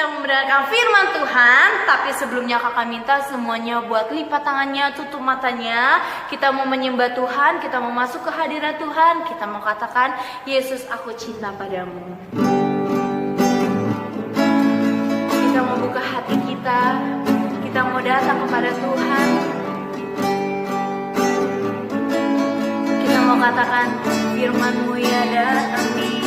sedang mendengarkan firman Tuhan. Tapi sebelumnya kakak minta semuanya buat lipat tangannya, tutup matanya. Kita mau menyembah Tuhan, kita mau masuk ke hadirat Tuhan. Kita mau katakan, Yesus aku cinta padamu. Kita mau buka hati kita. Kita mau datang kepada Tuhan. Kita mau katakan, firman-Mu ya datang di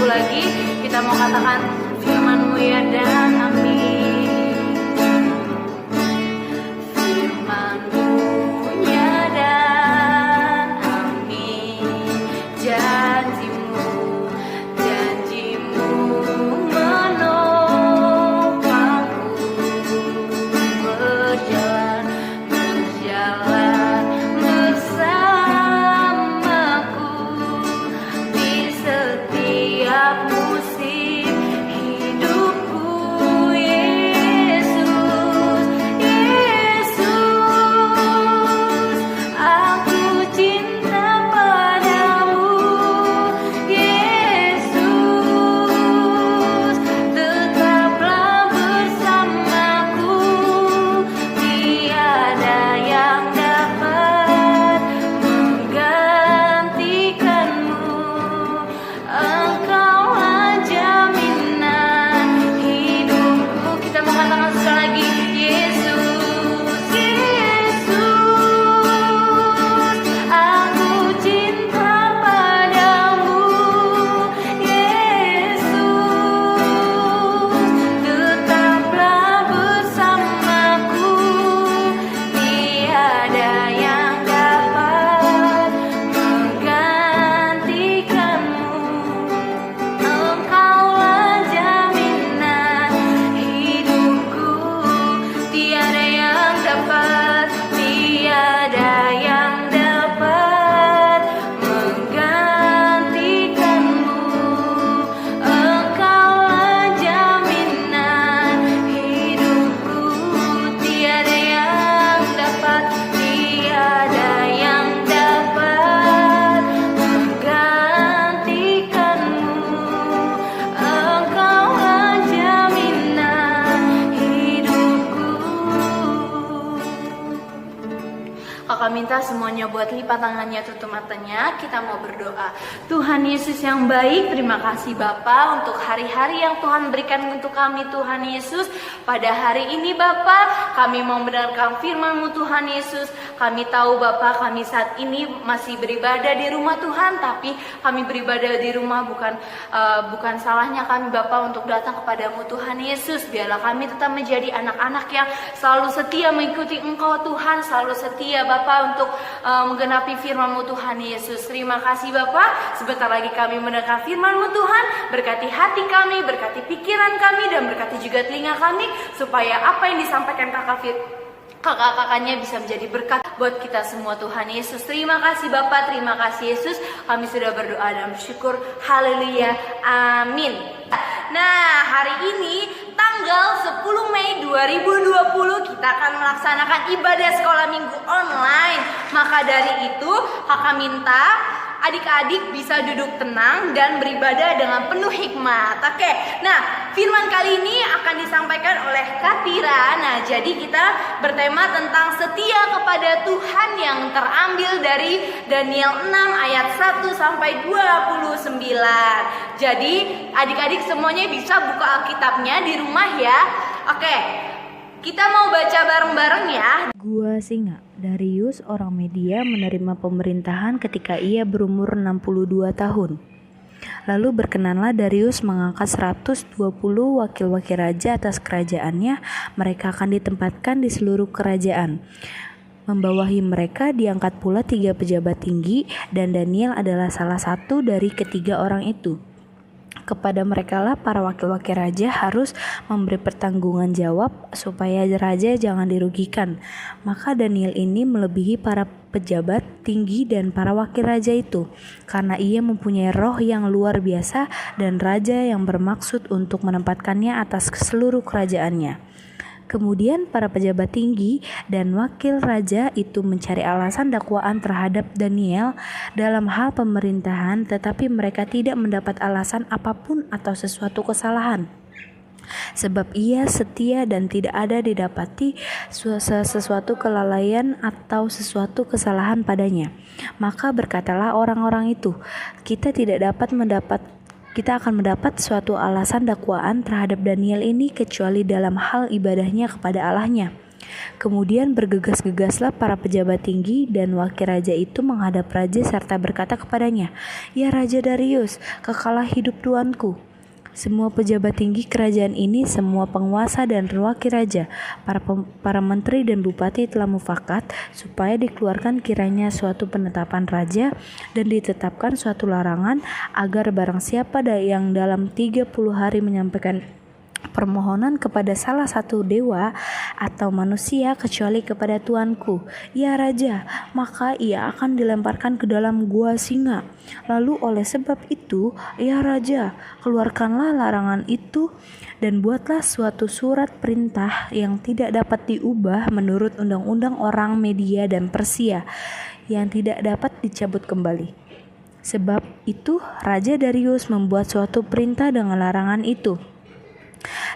lagi, kita mau katakan firman-Mu ya dan amin. Firman-Mu ya dan amin. Janji-Mu menopangku berjalan bersamaku di setiap musim hidupku. Yesus, Yesus, aku cinta padamu. Yesus, tetaplah bersamaku. Tiada yang dapat menggantikanmu. Engkaulah jaminan hidupku. Kita mau katakan sekali lagi, Yesus, Yesus, aku cinta padamu. Yesus, tetaplah bersamaku. Tiada yang dapat menggantikanmu. Engkaulah jaminan hidupku. Tiada yang dapat menggantikanmu. Engkaulah jaminan hidupku. Tiada yang dapat menggantikanmu. Engkaulah jaminan hidupku. Kakak minta semuanya buat lipat tangannya, tutup matanya. Kita mau berdoa. Tuhan Yesus yang baik, terima kasih Bapa untuk hari-hari yang Tuhan berikan untuk kami. Tuhan Yesus, pada hari ini Bapa, kami mau mendengarkan firman-Mu Tuhan Yesus. Kami tahu Bapa, kami saat ini masih beribadah di rumah Tuhan, tapi kami beribadah di rumah bukan salahnya kami Bapa untuk datang kepadamu Tuhan Yesus. Biarlah kami tetap menjadi anak-anak yang selalu setia mengikuti Engkau Tuhan, selalu setia Bapa untuk menggenapi firman-Mu Tuhan Yesus. Terima kasih Bapa. Sebentar lagi kami mendengar firman-Mu Tuhan. Berkati hati kami, berkati pikiran kami, dan berkati juga telinga kami, supaya apa yang disampaikan kakak-kakaknya bisa menjadi berkat buat kita semua Tuhan Yesus. Terima kasih Bapa, terima kasih Yesus. Kami sudah berdoa dan bersyukur. Haleluya, amin. Nah, hari ini tanggal 10 Mei 2020 kita akan melaksanakan ibadah sekolah minggu online. Maka dari itu kakak minta adik-adik bisa duduk tenang dan beribadah dengan penuh hikmat. Oke, nah firman kali ini akan disampaikan oleh Kak Tira. Nah jadi kita bertema tentang setia kepada Tuhan yang terambil dari Daniel 6 ayat 1 sampai 29. Jadi adik-adik semuanya bisa buka Alkitabnya di rumah ya. Oke, kita mau baca bareng-bareng ya. Gua Singa. Darius, orang Media, menerima pemerintahan ketika ia berumur 62 tahun. Lalu berkenanlah Darius mengangkat 120 wakil-wakil raja atas kerajaannya. Mereka akan ditempatkan di seluruh kerajaan. Membawahi mereka diangkat pula 3 pejabat tinggi, dan Daniel adalah salah satu dari ketiga orang itu. Kepada merekalah para wakil-wakil raja harus memberi pertanggungan jawab supaya raja jangan dirugikan. Maka Daniel ini melebihi para pejabat tinggi dan para wakil raja itu, karena ia mempunyai roh yang luar biasa dan raja yang bermaksud untuk menempatkannya atas seluruh kerajaannya. Kemudian para pejabat tinggi dan wakil raja itu mencari alasan dakwaan terhadap Daniel dalam hal pemerintahan, tetapi mereka tidak mendapat alasan apapun atau sesuatu kesalahan. Sebab ia setia dan tidak ada didapati sesuatu kelalaian atau sesuatu kesalahan padanya. Maka berkatalah orang-orang itu, kita akan mendapat suatu alasan dakwaan terhadap Daniel ini kecuali dalam hal ibadahnya kepada Allahnya. Kemudian bergegas-gegaslah para pejabat tinggi dan wakil raja itu menghadap raja serta berkata kepadanya, "Ya Raja Darius, kekalah hidup tuanku. Semua pejabat tinggi kerajaan ini, semua penguasa dan wakil raja, para menteri dan bupati telah mufakat supaya dikeluarkan kiranya suatu penetapan raja dan ditetapkan suatu larangan agar barang siapa yang dalam 30 hari menyampaikan permohonan kepada salah satu dewa atau manusia kecuali kepada tuanku, ya Raja, maka ia akan dilemparkan ke dalam gua singa. Lalu oleh sebab itu, ya Raja, keluarkanlah larangan itu dan buatlah suatu surat perintah yang tidak dapat diubah menurut undang-undang orang Media dan Persia yang tidak dapat dicabut kembali." Sebab itu Raja Darius membuat suatu perintah dengan larangan itu.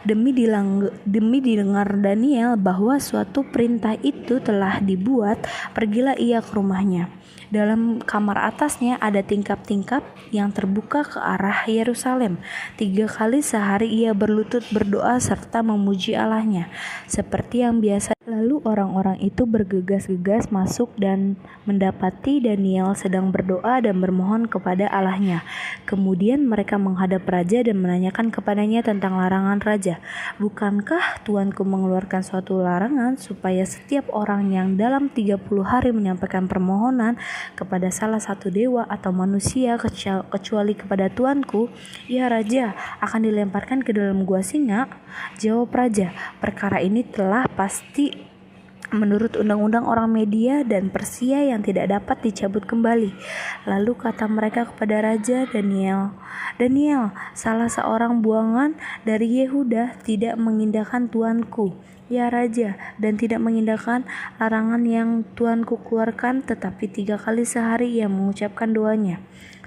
Demi didengar Daniel bahwa suatu perintah itu telah dibuat, pergilah ia ke rumahnya. Dalam kamar atasnya ada tingkap-tingkap yang terbuka ke arah Yerusalem. 3 kali sehari ia berlutut berdoa serta memuji Allahnya, seperti yang biasa. Lalu orang-orang itu bergegas-gegas masuk dan mendapati Daniel sedang berdoa dan bermohon kepada Allahnya. Kemudian mereka menghadap raja dan menanyakan kepadanya tentang larangan raja. "Bukankah tuanku mengeluarkan suatu larangan supaya setiap orang yang dalam 30 hari menyampaikan permohonan kepada salah satu dewa atau manusia kecuali kepada tuanku, ya Raja, akan dilemparkan ke dalam gua singa?" Jawab raja, "Perkara ini telah pasti menurut undang-undang orang Media dan Persia yang tidak dapat dicabut kembali." Lalu kata mereka kepada Raja Daniel, salah seorang buangan dari Yehuda tidak mengindahkan tuanku, ya Raja, dan tidak mengindahkan larangan yang tuanku keluarkan, tetapi 3 kali sehari ia mengucapkan doanya."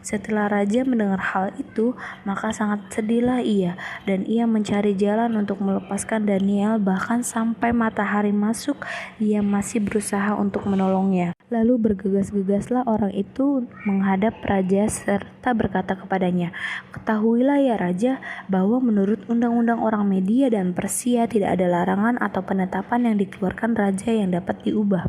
Setelah raja mendengar hal itu, maka sangat sedihlah ia, dan ia mencari jalan untuk melepaskan Daniel, bahkan sampai matahari masuk ia masih berusaha untuk menolongnya. Lalu bergegas-gegaslah orang itu menghadap raja serta berkata kepadanya, "Ketahuilah ya Raja, bahwa menurut undang-undang orang Media dan Persia tidak ada larangan atau penetapan yang dikeluarkan raja yang dapat diubah."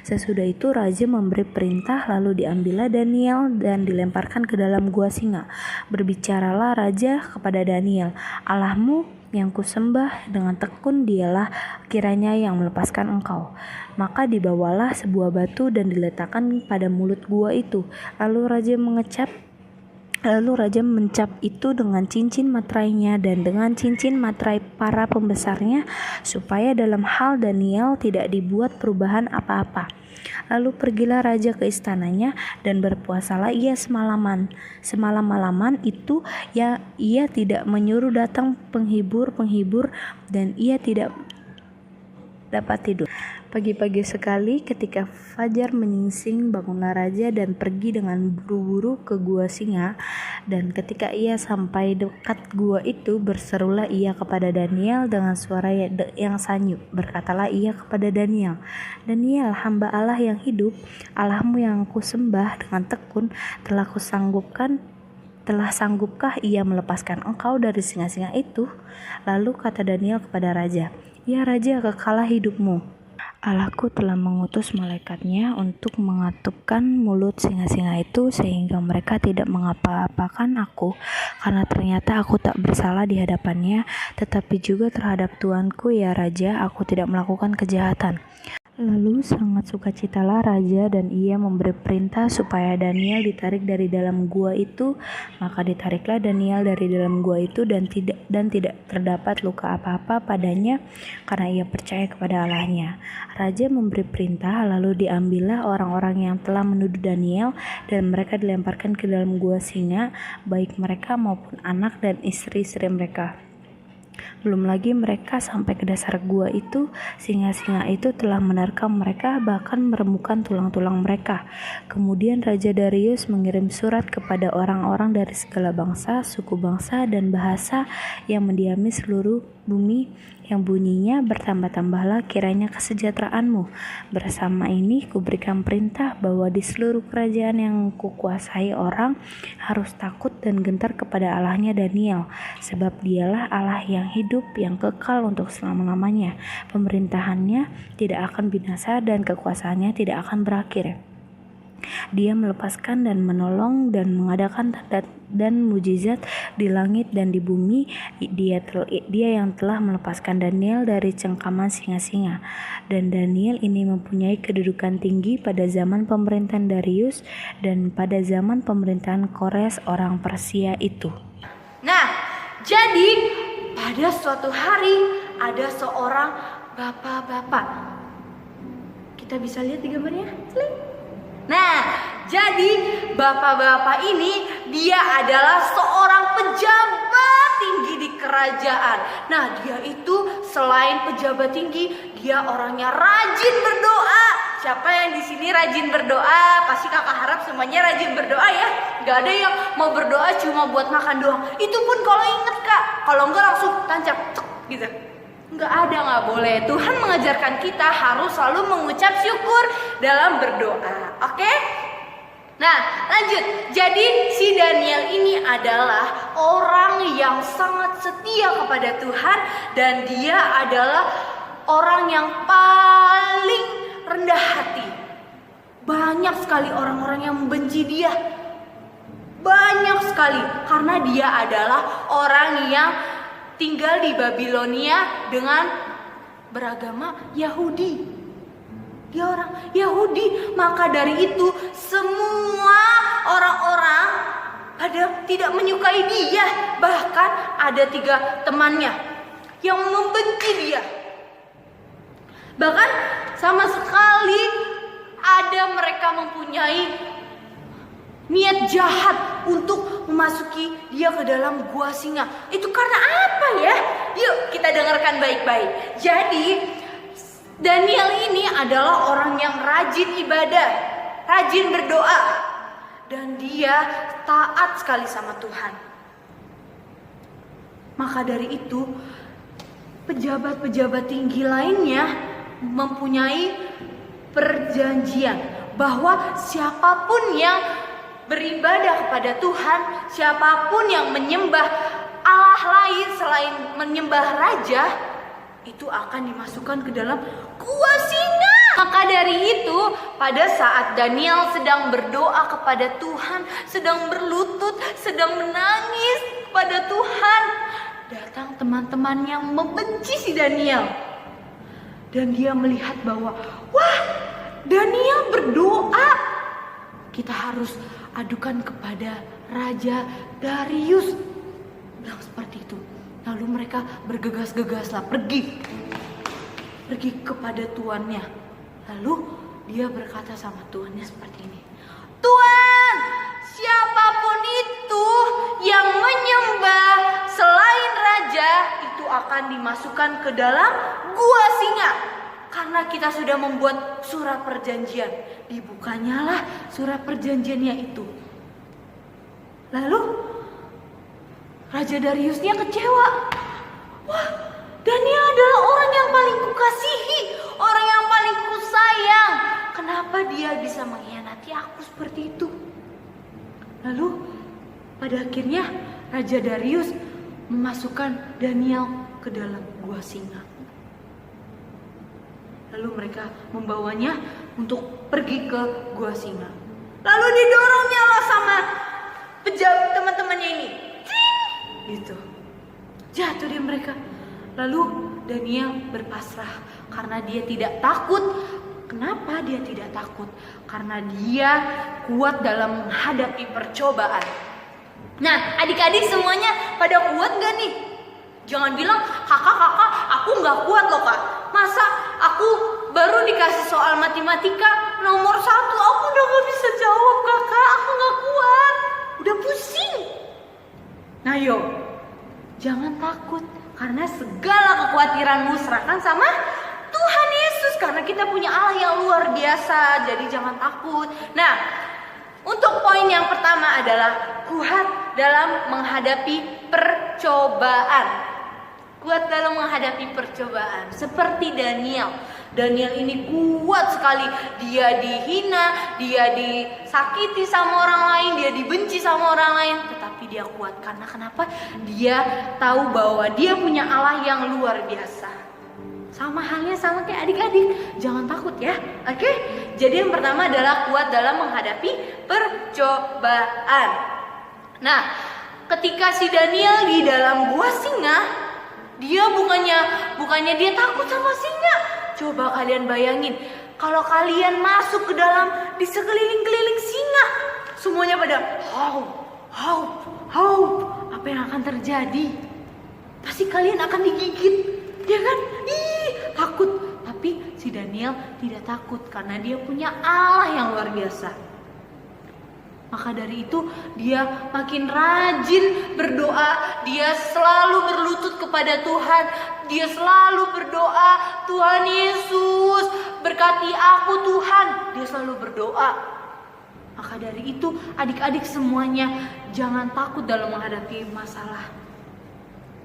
Sesudah itu raja memberi perintah, lalu diambillah Daniel dan dilemparkan ke dalam gua singa. Berbicaralah raja kepada Daniel, "Allahmu yang kusembah dengan tekun, dialah kiranya yang melepaskan engkau." Maka dibawalah sebuah batu dan diletakkan pada mulut gua itu. Lalu raja mencap itu dengan cincin materainya dan dengan cincin materai para pembesarnya, supaya dalam hal Daniel tidak dibuat perubahan apa-apa. Lalu pergilah raja ke istananya dan berpuasalah ia semalaman. Semalam-malaman itu ia tidak menyuruh datang penghibur dan ia tidak dapat tidur. Pagi-pagi sekali ketika fajar menyingsing, bangunlah raja dan pergi dengan buru-buru ke gua singa. Dan ketika ia sampai dekat gua itu, berserulah ia kepada Daniel dengan suara yang sanyu. Berkatalah ia kepada Daniel, "Daniel, hamba Allah yang hidup, Allahmu yang kusembah dengan tekun, telah sanggupkah ia melepaskan engkau dari singa-singa itu?" Lalu kata Daniel kepada raja, "Ya raja, kekalah hidupmu. Allahku telah mengutus malaikatnya untuk mengatupkan mulut singa-singa itu sehingga mereka tidak mengapa-apakan aku, karena ternyata aku tak bersalah di hadapannya, tetapi juga terhadap Tuanku ya raja, aku tidak melakukan kejahatan." Lalu sangat sukacitalah raja dan ia memberi perintah supaya Daniel ditarik dari dalam gua itu. Maka ditariklah Daniel dari dalam gua itu dan tidak terdapat luka apa-apa padanya karena ia percaya kepada Allahnya. Raja memberi perintah, lalu diambillah orang-orang yang telah menuduh Daniel dan mereka dilemparkan ke dalam gua singa, baik mereka maupun anak dan istri-istri mereka. Belum lagi mereka sampai ke dasar gua itu, singa-singa itu telah menerkam mereka, bahkan meremukkan tulang-tulang mereka. Kemudian Raja Darius mengirim surat kepada orang-orang dari segala bangsa, suku bangsa, dan bahasa yang mendiami seluruh bumi, yang bunyinya, "Bertambah-tambahlah kiranya kesejahteraanmu. Bersama ini kuberikan perintah bahwa di seluruh kerajaan yang kukuasai orang harus takut dan gentar kepada Allahnya Daniel, sebab dialah Allah yang hidup, yang kekal untuk selama-lamanya. Pemerintahannya tidak akan binasa dan kekuasaannya tidak akan berakhir. Dia melepaskan dan menolong dan mengadakan tanda dan mujizat di langit dan di bumi. Dia yang telah melepaskan Daniel dari cengkaman singa-singa. Dan Daniel ini mempunyai kedudukan tinggi pada zaman pemerintahan Darius dan pada zaman pemerintahan Kores orang Persia itu." Nah, jadi pada suatu hari ada seorang bapak-bapak. Kita bisa lihat di gambarnya. Nah, jadi bapak-bapak ini dia adalah seorang pejabat tinggi di kerajaan. Nah, dia itu selain pejabat tinggi, dia orangnya rajin berdoa. Siapa yang di sini rajin berdoa? Pasti kakak harap semuanya rajin berdoa ya. Gak ada yang mau berdoa cuma buat makan doang. Itu pun kalau inget kak. Kalau enggak langsung tancap cek gitu. Nggak ada, nggak boleh. Tuhan mengajarkan kita harus selalu mengucap syukur dalam berdoa. Oke? Nah, lanjut. Jadi si Daniel ini adalah orang yang sangat setia kepada Tuhan dan dia adalah orang yang paling rendah hati. Banyak sekali orang-orang yang membenci dia. Banyak sekali karena dia adalah orang yang tinggal di Babilonia dengan beragama Yahudi. Dia orang Yahudi, maka dari itu semua orang-orang tidak menyukai dia. Bahkan ada 3 temannya yang membenci dia. Bahkan sama sekali ada mereka mempunyai niat jahat untuk memasuki dia ke dalam gua singa. Itu karena apa ya? Yuk kita dengarkan baik-baik. Jadi Daniel ini adalah orang yang rajin ibadah, rajin berdoa, dan dia taat sekali sama Tuhan. Maka dari itu pejabat-pejabat tinggi lainnya mempunyai perjanjian bahwa siapapun yang beribadah kepada Tuhan, siapapun yang menyembah Allah lain selain menyembah raja, itu akan dimasukkan ke dalam gua singa. Maka dari itu, pada saat Daniel sedang berdoa kepada Tuhan, sedang berlutut, sedang menangis kepada Tuhan, datang teman-teman yang membenci si Daniel. Dan dia melihat bahwa, wah, Daniel berdoa. Kita harus adukan kepada Raja Darius. Bilang seperti itu. Lalu mereka bergegas-gegaslah pergi kepada tuannya. Lalu dia berkata sama tuannya seperti ini, "Tuan, siapapun itu yang menyembah selain raja itu akan dimasukkan ke dalam gua singa. Karena kita sudah membuat surat perjanjian." Dibukanyalah surat perjanjiannya itu. Lalu Raja Dariusnya kecewa. Wah, Daniel adalah orang yang paling kukasihi, orang yang paling kusayang. Kenapa dia bisa mengkhianati aku seperti itu? Lalu pada akhirnya Raja Darius memasukkan Daniel ke dalam gua singa. Lalu mereka membawanya untuk pergi ke gua singa. Lalu didorongnya lah sama pejabat teman-temannya ini. Gitu. Jatuh deh mereka. Lalu Daniel berpasrah karena dia tidak takut. Kenapa dia tidak takut? Karena dia kuat dalam menghadapi percobaan. Nah, adik-adik semuanya pada kuat gak nih? Jangan bilang, kakak aku gak kuat loh kak. Masa aku baru dikasih soal matematika nomor 1, aku udah gak bisa jawab kakak, aku gak kuat. Udah pusing. Nah yuk, jangan takut. Karena segala kekhawatiranmu serahkan sama Tuhan Yesus. Karena kita punya Allah yang luar biasa. Jadi jangan takut. Nah, untuk poin yang pertama adalah kuat dalam menghadapi percobaan. Kuat dalam menghadapi percobaan. Seperti Daniel. Daniel ini kuat sekali. Dia dihina, dia disakiti sama orang lain, dia dibenci sama orang lain. Tetapi dia kuat. Karena kenapa? Dia tahu bahwa dia punya Allah yang luar biasa. Sama halnya sama kayak adik-adik. Jangan takut ya. Oke? Jadi yang pertama adalah kuat dalam menghadapi percobaan. Nah, ketika si Daniel di dalam gua singa, dia bukannya dia takut sama singa. Coba kalian bayangin, kalau kalian masuk ke dalam di sekeliling-keliling singa, semuanya pada hau. Apa yang akan terjadi? Pasti kalian akan digigit, ya kan? Takut. Tapi si Daniel tidak takut karena dia punya Allah yang luar biasa. Maka dari itu dia makin rajin berdoa. Dia selalu berlutut kepada Tuhan. Dia selalu berdoa, Tuhan Yesus berkati aku Tuhan. Dia selalu berdoa. Maka dari itu adik-adik semuanya jangan takut dalam menghadapi masalah.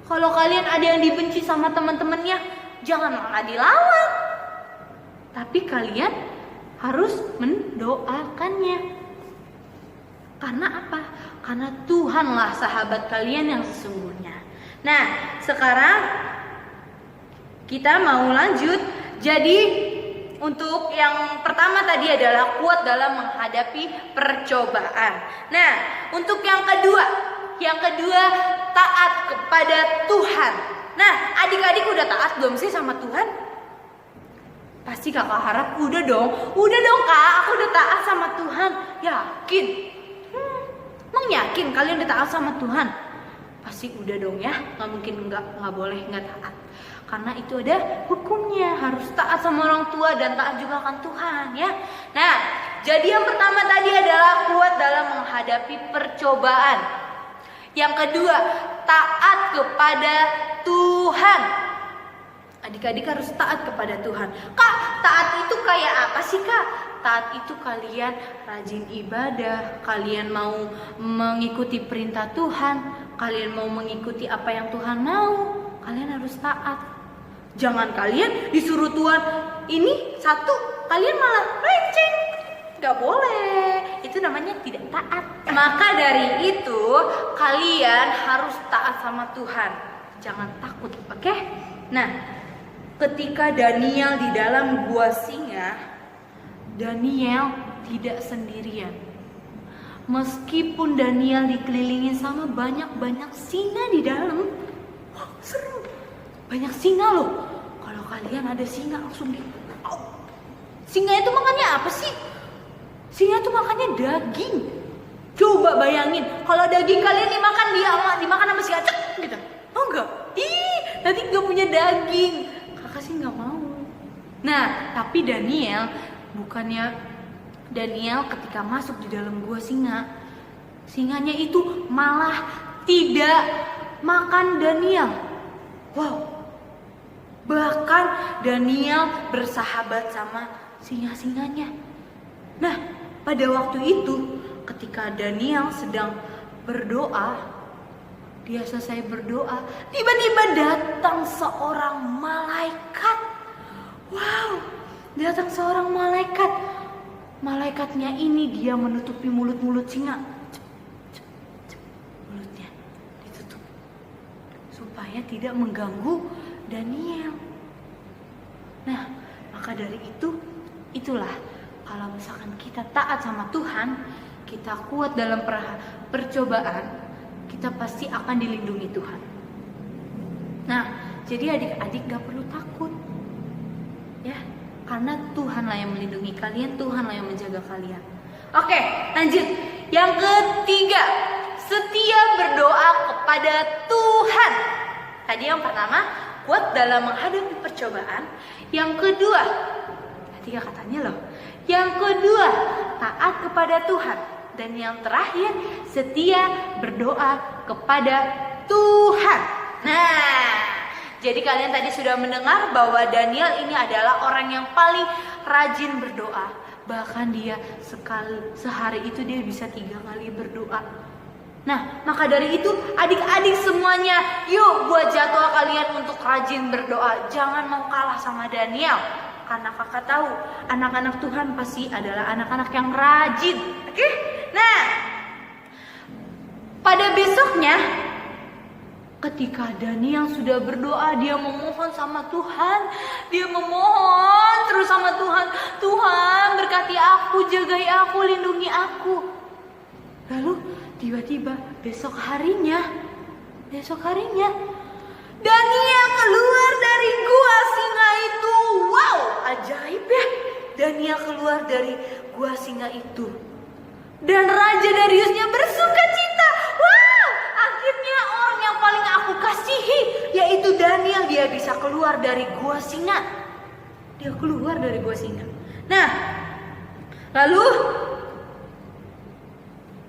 Kalau kalian ada yang dibenci sama teman-temannya, jangan malah dilawan. Tapi kalian harus mendoakannya. Karena apa? Karena Tuhanlah sahabat kalian yang sesungguhnya. Nah, sekarang kita mau lanjut. Jadi untuk yang pertama tadi adalah kuat dalam menghadapi percobaan. Nah, untuk yang kedua taat kepada Tuhan. Nah, adik-adik udah taat belum sih sama Tuhan? Pasti kakak harap udah dong kak, aku udah taat sama Tuhan. Yakin? Emang yakin kalian udah taat sama Tuhan? Pasti udah dong ya, nggak mungkin nggak boleh nggak taat. Karena itu ada hukumnya, harus taat sama orang tua dan taat juga akan Tuhan ya. Nah, jadi yang pertama tadi adalah kuat dalam menghadapi percobaan. Yang kedua, taat kepada Tuhan. Adik-adik harus taat kepada Tuhan. Kak, taat itu kayak apa sih kak? Taat itu kalian rajin ibadah, kalian mau mengikuti perintah Tuhan, kalian mau mengikuti apa yang Tuhan mau, kalian harus taat. Jangan kalian disuruh Tuhan ini satu, kalian malah lenceng. Gak boleh, itu namanya tidak taat. Maka dari itu kalian harus taat sama Tuhan. Jangan takut, oke? Nah, ketika Daniel di dalam gua singa, Daniel tidak sendirian. Meskipun Daniel dikelilingi sama banyak singa di dalam. Wah, seru. Banyak singa loh. Kalau kalian ada singa langsung Singa itu makannya apa sih? Singa itu makannya daging. Coba bayangin, kalau daging kalian dimakan sama si acak gitu. Oh enggak? Nanti gak punya daging. Kakak sih gak mau. Nah, tapi Daniel ketika masuk di dalam gua singa, singanya itu malah tidak makan Daniel. Wow. Bahkan Daniel bersahabat sama singa-singanya. Nah, pada waktu itu ketika Daniel sedang berdoa, dia selesai berdoa, tiba-tiba datang seorang malaikat. Wow, datang seorang malaikat. Malaikatnya ini dia menutupi mulut-mulut singa. Mulutnya ditutup supaya tidak mengganggu Daniel. Nah, maka dari itulah kalau misalkan kita taat sama Tuhan, kita kuat dalam percobaan, kita pasti akan dilindungi Tuhan. Nah, jadi adik-adik gak perlu takut, ya, karena Tuhanlah yang melindungi kalian, Tuhanlah yang menjaga kalian. Oke, lanjut. Yang ketiga, setia berdoa kepada Tuhan. Tadi yang pertama, kuat dalam menghadapi percobaan. Yang kedua, tiga katanya loh. Yang kedua, taat kepada Tuhan. Dan yang terakhir, setia berdoa kepada Tuhan. Nah, jadi kalian tadi sudah mendengar bahwa Daniel ini adalah orang yang paling rajin berdoa. Bahkan dia sehari itu dia bisa 3 kali berdoa. Nah, maka dari itu adik-adik semuanya, yuk buat jadwal kalian untuk rajin berdoa. Jangan mau kalah sama Daniel. Karena kakak tahu anak-anak Tuhan pasti adalah anak-anak yang rajin. Oke? Nah, pada besoknya ketika Daniel sudah berdoa, dia memohon sama Tuhan. Dia memohon terus sama Tuhan. Tuhan berkati aku, jagai aku, lindungi aku. Lalu tiba-tiba besok harinya Daniel keluar dari gua singa itu. Wow, ajaib ya. Daniel keluar dari gua singa itu. Dan Raja Dariusnya bersuka cita. Wow, akhirnya orang yang paling aku kasihi, yaitu Daniel, dia bisa keluar dari gua singa. Dia keluar dari gua singa. Nah, lalu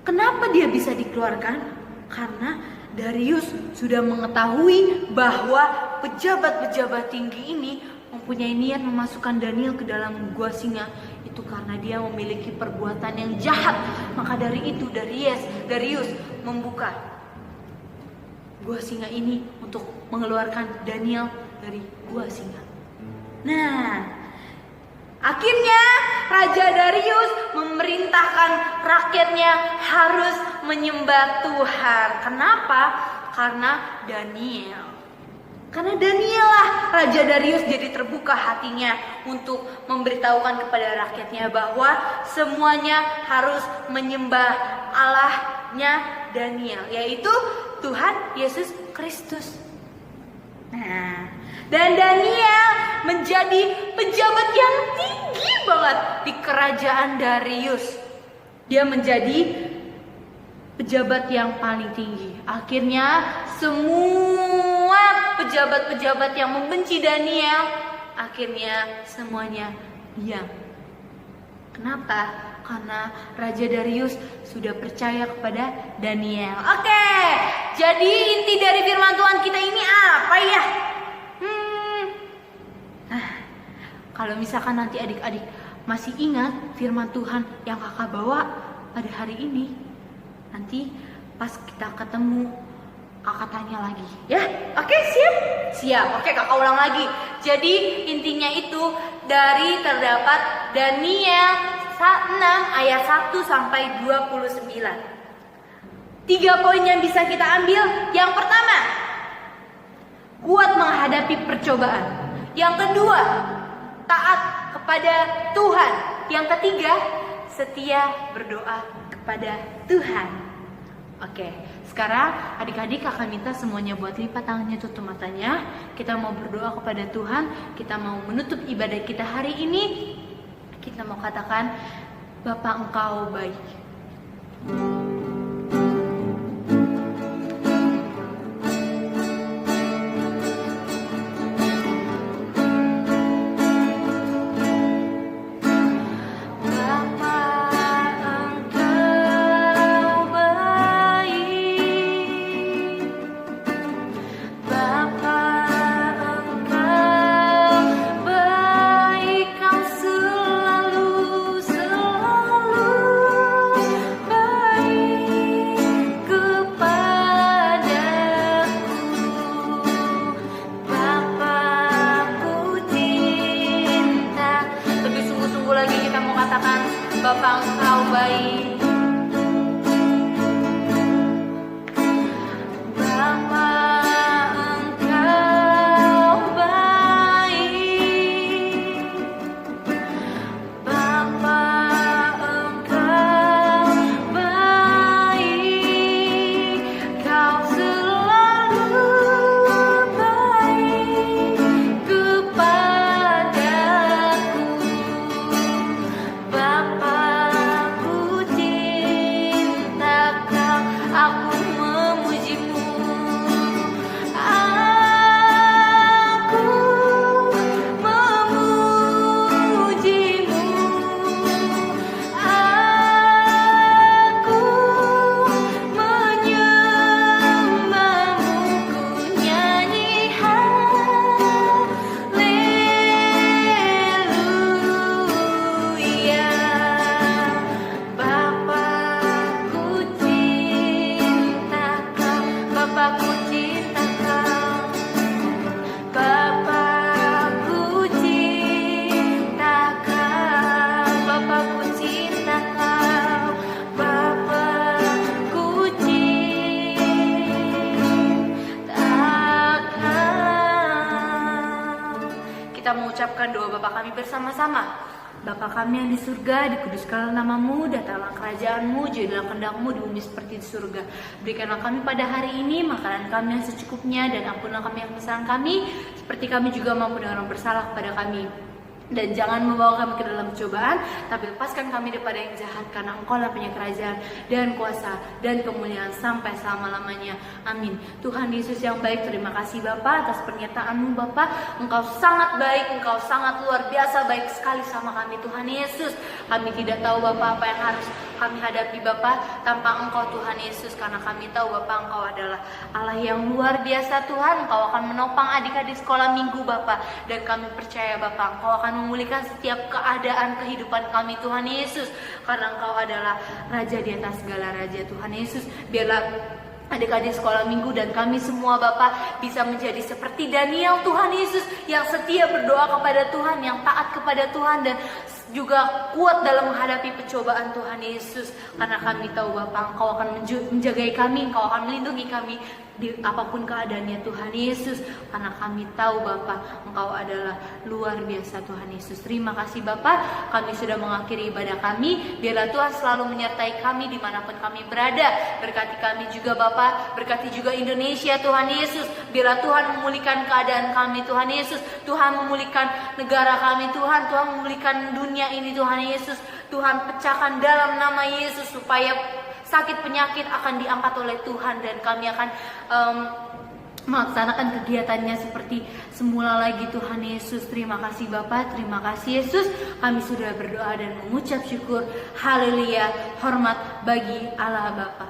kenapa dia bisa dikeluarkan? Karena Darius sudah mengetahui bahwa pejabat-pejabat tinggi ini mempunyai niat memasukkan Daniel ke dalam gua singa. Itu karena dia memiliki perbuatan yang jahat. Maka dari itu Darius membuka gua singa ini untuk mengeluarkan Daniel dari gua singa. Nah, akhirnya Raja Darius memerintahkan rakyatnya harus menyembah Tuhan. Kenapa? Karena Daniel lah Raja Darius jadi terbuka hatinya untuk memberitahukan kepada rakyatnya bahwa semuanya harus menyembah Allahnya Daniel, yaitu Tuhan Yesus Kristus. Nah, dan Daniel menjadi pejabat yang tinggi banget di kerajaan Darius. Dia menjadi pejabat yang paling tinggi. Akhirnya semua pejabat-pejabat yang membenci Daniel, akhirnya semuanya diam. Kenapa? Karena Raja Darius sudah percaya kepada Daniel. Oke, jadi inti dari firman Tuhan kita ini apa ya? Kalau misalkan nanti adik-adik masih ingat firman Tuhan yang kakak bawa pada hari ini, nanti pas kita ketemu kakak tanya lagi, ya? Oke, siap. Oke, kakak ulang lagi. Jadi intinya itu dari terdapat Daniel 6 ayat 1 sampai 29. 3 poin yang bisa kita ambil. Yang pertama, kuat menghadapi percobaan. Yang kedua, taat kepada Tuhan. Yang ketiga, setia berdoa kepada Tuhan. Oke, sekarang adik-adik akan minta semuanya buat lipat tangannya, tutup matanya. Kita mau berdoa kepada Tuhan. Kita mau menutup ibadah kita hari ini. Kita mau katakan, Bapa Engkau baik. Selalu Bapa Engkau baik. Kita mengucapkan doa Bapa kami bersama-sama. Bapa kami yang di surga, dikuduskanlah namamu, datanglah kerajaanmu, jadilah kehendak-mu di bumi seperti di surga. Berikanlah kami pada hari ini makanan kami yang secukupnya, dan ampunlah kami yang kesalahan kami, seperti kami juga mengampuni orang bersalah kepada kami. Dan jangan membawa kami ke dalam cobaan, tapi lepaskan kami daripada yang jahat, karena Engkau-lah punya kerajaan dan kuasa dan kemuliaan sampai selama-lamanya. Amin. Tuhan Yesus yang baik, terima kasih Bapa atas pernyataan-Mu Bapa. Engkau sangat baik, Engkau sangat luar biasa baik sekali sama kami Tuhan Yesus. Kami tidak tahu Bapa apa yang harus kami hadapi Bapa tanpa Engkau Tuhan Yesus, karena kami tahu Bapa Engkau adalah Allah yang luar biasa Tuhan. Engkau akan menopang adik-adik sekolah minggu Bapa, dan kami percaya Bapa Engkau akan memulihkan setiap keadaan kehidupan kami Tuhan Yesus, karena Engkau adalah Raja di atas segala raja Tuhan Yesus. Biarlah adik-adik sekolah minggu dan kami semua Bapa bisa menjadi seperti Daniel Tuhan Yesus, yang setia berdoa kepada Tuhan, yang taat kepada Tuhan, dan juga kuat dalam menghadapi pencobaan Tuhan Yesus. Karena kami tahu Bapa Engkau akan menjagai kami, Engkau akan melindungi kami di apapun keadaannya Tuhan Yesus, karena kami tahu Bapa Engkau adalah luar biasa Tuhan Yesus. Terima kasih Bapa, kami sudah mengakhiri ibadah kami. Biarlah Tuhan selalu menyertai kami dimanapun kami berada. Berkati kami juga Bapa, berkati juga Indonesia Tuhan Yesus. Biarlah Tuhan memulihkan keadaan kami Tuhan Yesus, Tuhan memulihkan negara kami Tuhan, Tuhan memulihkan dunia ini Tuhan Yesus. Tuhan pecahkan dalam nama Yesus supaya sakit penyakit akan diangkat oleh Tuhan, dan kami akan melaksanakan kegiatannya seperti semula lagi Tuhan Yesus. Terima kasih Bapa, terima kasih Yesus. Kami sudah berdoa dan mengucap syukur. Haleluya, hormat bagi Allah Bapa.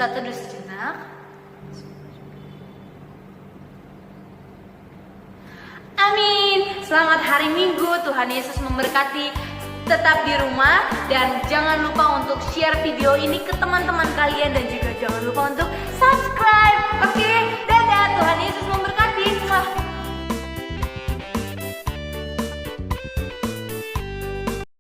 Satu dulu sejenak. Amin. Selamat hari Minggu. Tuhan Yesus memberkati. Tetap di rumah dan jangan lupa untuk share video ini ke teman-teman kalian, dan juga jangan lupa untuk subscribe. Oke?